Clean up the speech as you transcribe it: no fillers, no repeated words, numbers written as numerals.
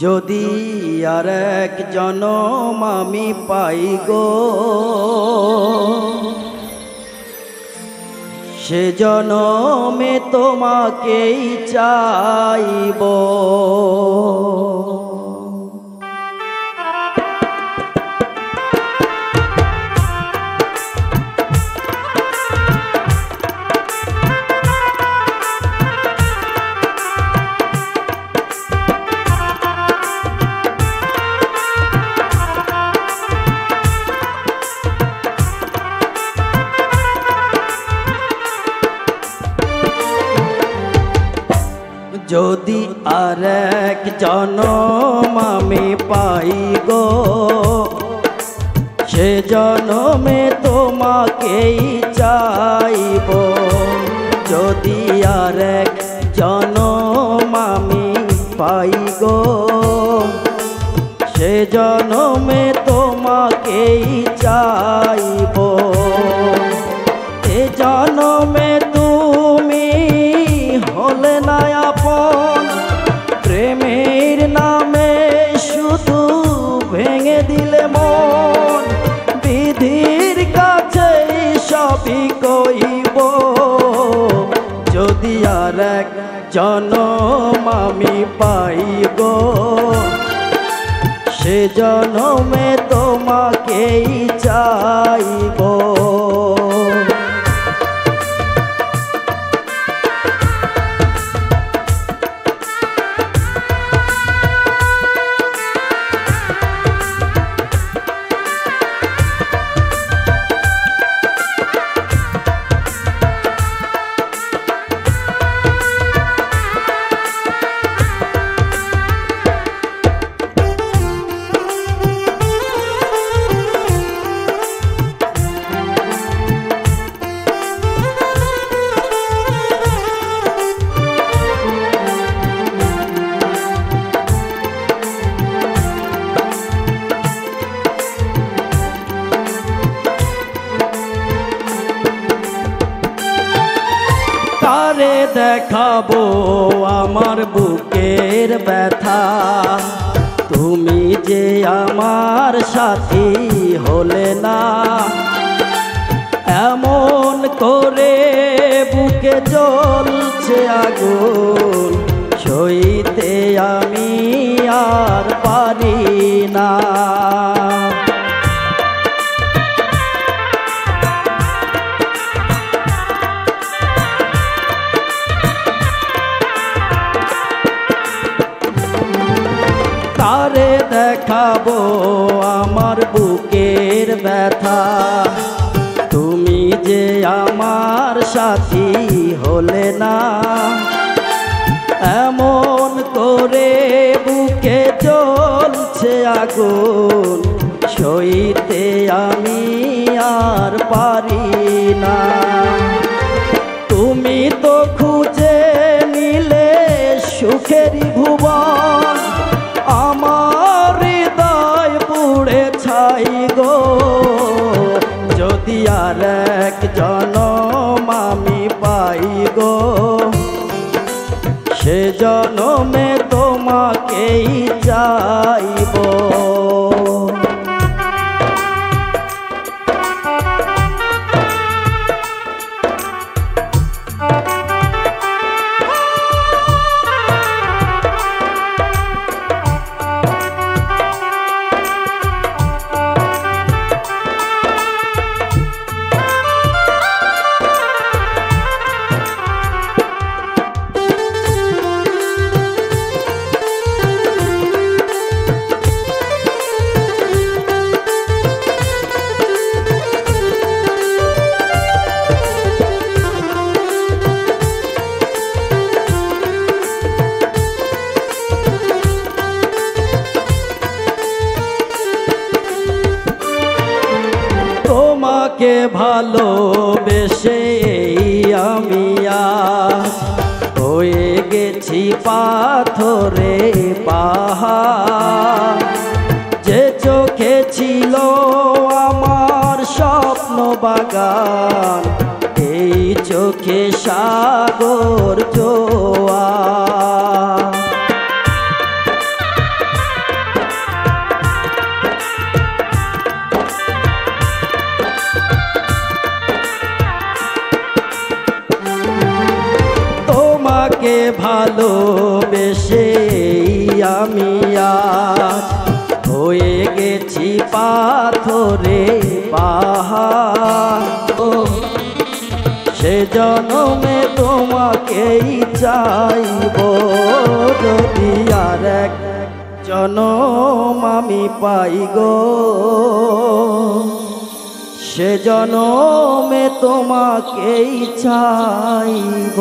যদি আর এক জনম আমি পাই গো, সে জনমে তোমাকেই চাইব। যদি আর এক জনম আমি পাই গো, সে জনমে তোমাকেই চাইব। যদি আর এক জনম আমি পাই গো, সে জনমে তোমাকেই চাইব। এ জনমে তুমি হলে না আপন, প্রেমের নামে শুধু ভেঙে দিলে মন। বিধির কাছে সবই কইব, যদি আর এক জনম আমি পাই গো, সে জনমে তোমাকেই চাইব। তারে দেখাবো আমার বুকের ব্যথা, তুমি যে আমার সাথী হলে না। এমন করে বুকে জ্বলছে আগুন, সইতে আমি আর পারি না। তারে দেখাবো আমার বুকের ব্যথা, তুমি যে আমার সাথী হলে না। এমন করে বুকে জ্বলছে আগুন, সইতে আমি আর পারি না। তুমি তো খুঁজে নিলে সুখেরই ভুবন, আমার হৃদয় পুড়ে ছাই গো। যদি আর এক জনম আমি পাই গো, সে জনমে তোমাকেই চাইব। তোমাকে ভালোবেসে আমি আজ হয়ে গেছি পাথরে পাহাড়। যে চোখে ছিল আমার স্বপ্ন বাগান, এই চোখে সাগর জোয়ার। তোমাকে ভালোবেসে আমি আজ হয়ে গেছি পাথরে পাহাড়। সে জন্মে তোমাকেই চাইব, যদি আর এক জনম আমি পাই গো, সে জনমে তোমাকেই চাইব।